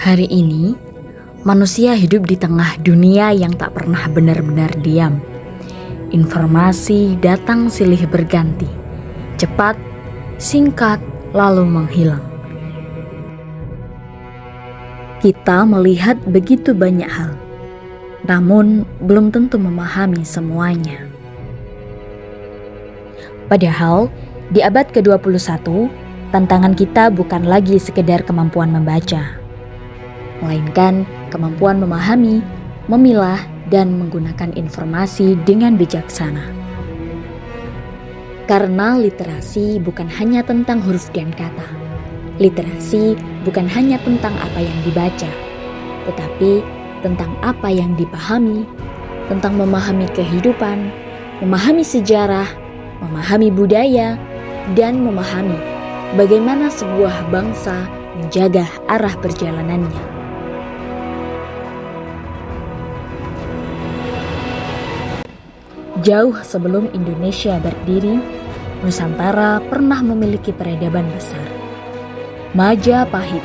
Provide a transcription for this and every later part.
Hari ini, manusia hidup di tengah dunia yang tak pernah benar-benar diam. Informasi datang silih berganti, cepat, singkat, lalu menghilang. Kita melihat begitu banyak hal, namun belum tentu memahami semuanya. Padahal, di abad ke-21, tantangan kita bukan lagi sekedar kemampuan membaca, melainkan kemampuan memahami, memilah, dan menggunakan informasi dengan bijaksana. Karena literasi bukan hanya tentang huruf dan kata. Literasi bukan hanya tentang apa yang dibaca, tetapi tentang apa yang dipahami, tentang memahami kehidupan, memahami sejarah, memahami budaya, dan memahami bagaimana sebuah bangsa menjaga arah perjalanannya. Jauh sebelum Indonesia berdiri, Nusantara pernah memiliki peradaban besar, Majapahit.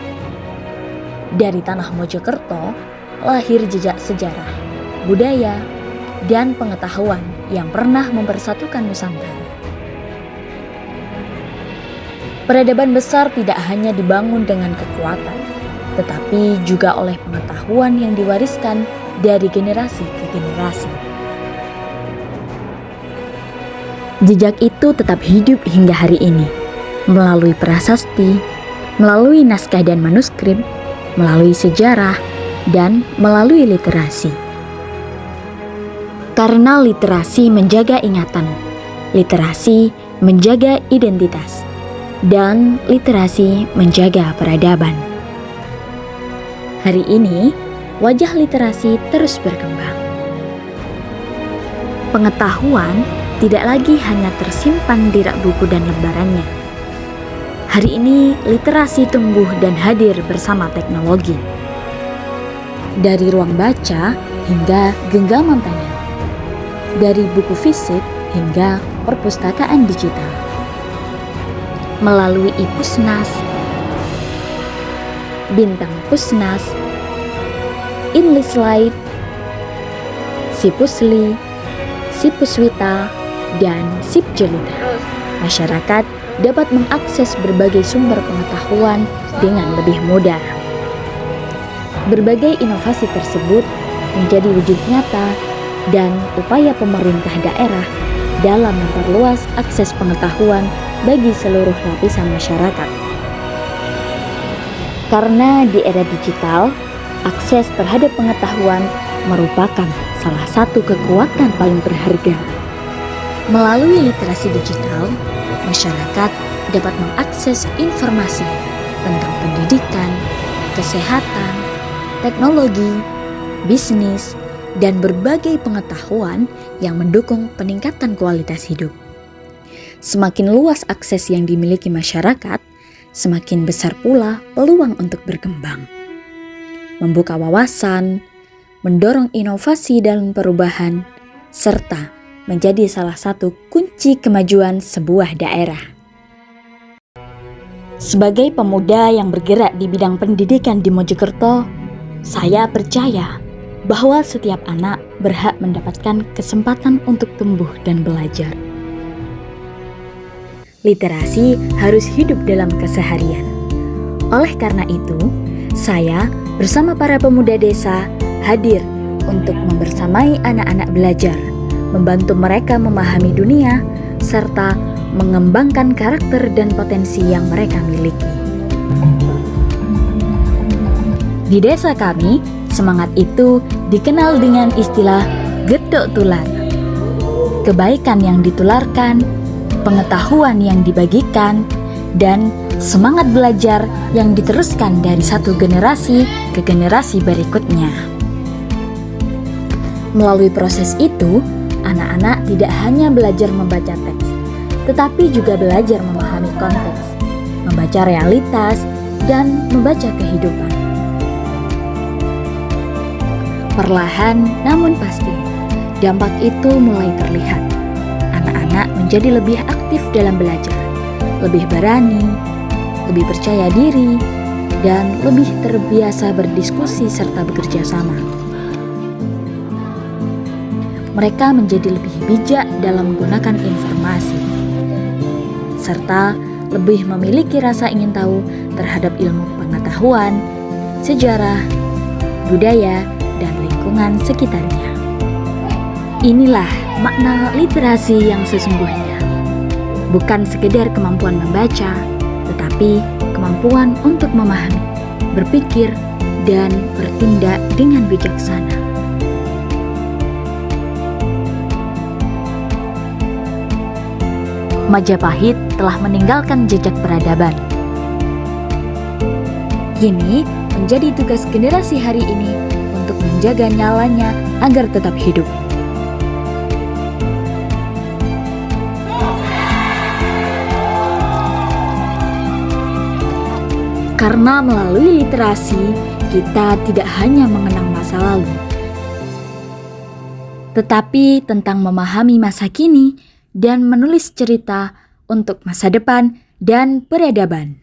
Dari tanah Mojokerto lahir jejak sejarah, budaya, dan pengetahuan yang pernah mempersatukan Nusantara. Peradaban besar tidak hanya dibangun dengan kekuatan, tetapi juga oleh pengetahuan yang diwariskan dari generasi ke generasi. Jejak itu tetap hidup hingga hari ini, melalui prasasti, melalui naskah dan manuskrip, melalui sejarah, dan melalui literasi. Karena literasi menjaga ingatan, literasi menjaga identitas, dan literasi menjaga peradaban. Hari ini, wajah literasi terus berkembang. Pengetahuan tidak lagi hanya tersimpan di rak buku dan lembarannya. Hari ini, literasi tumbuh dan hadir bersama teknologi. Dari ruang baca hingga genggaman tangan, dari buku fisik hingga perpustakaan digital. Melalui iPusnas, Bintang Pusnas, InListLite, Sipusli, Sipuswita, dan Sipjelita, masyarakat dapat mengakses berbagai sumber pengetahuan dengan lebih mudah. Berbagai inovasi tersebut menjadi wujud nyata dan upaya pemerintah daerah dalam memperluas akses pengetahuan bagi seluruh lapisan masyarakat. Karena di era digital, akses terhadap pengetahuan merupakan salah satu kekuatan paling berharga. Melalui literasi digital, masyarakat dapat mengakses informasi tentang pendidikan, kesehatan, teknologi, bisnis, dan berbagai pengetahuan yang mendukung peningkatan kualitas hidup. Semakin luas akses yang dimiliki masyarakat, semakin besar pula peluang untuk berkembang, membuka wawasan, mendorong inovasi dan perubahan, serta menjadi salah satu kunci kemajuan sebuah daerah. Sebagai pemuda yang bergerak di bidang pendidikan di Mojokerto, saya percaya bahwa setiap anak berhak mendapatkan kesempatan untuk tumbuh dan belajar. Literasi harus hidup dalam keseharian. Oleh karena itu, saya bersama para pemuda desa hadir untuk membersamai anak-anak belajar, membantu mereka memahami dunia, serta mengembangkan karakter dan potensi yang mereka miliki. Di desa kami, semangat itu dikenal dengan istilah gedok tular. Kebaikan yang ditularkan, pengetahuan yang dibagikan, dan semangat belajar yang diteruskan dari satu generasi ke generasi berikutnya. Melalui proses itu, anak-anak tidak hanya belajar membaca teks, tetapi juga belajar memahami konteks, membaca realitas, dan membaca kehidupan. Perlahan namun pasti, dampak itu mulai terlihat. Anak-anak menjadi lebih aktif dalam belajar, lebih berani, lebih percaya diri, dan lebih terbiasa berdiskusi serta bekerja sama. Mereka menjadi lebih bijak dalam menggunakan informasi, serta lebih memiliki rasa ingin tahu terhadap ilmu pengetahuan, sejarah, budaya, dan lingkungan sekitarnya. Inilah makna literasi yang sesungguhnya. Bukan sekedar kemampuan membaca, tetapi kemampuan untuk memahami, berpikir, dan bertindak dengan bijaksana. Majapahit telah meninggalkan jejak peradaban. Kini menjadi tugas generasi hari ini untuk menjaga nyalanya agar tetap hidup. Karena melalui literasi, kita tidak hanya mengenang masa lalu, tetapi tentang memahami masa kini dan menulis cerita untuk masa depan dan peradaban.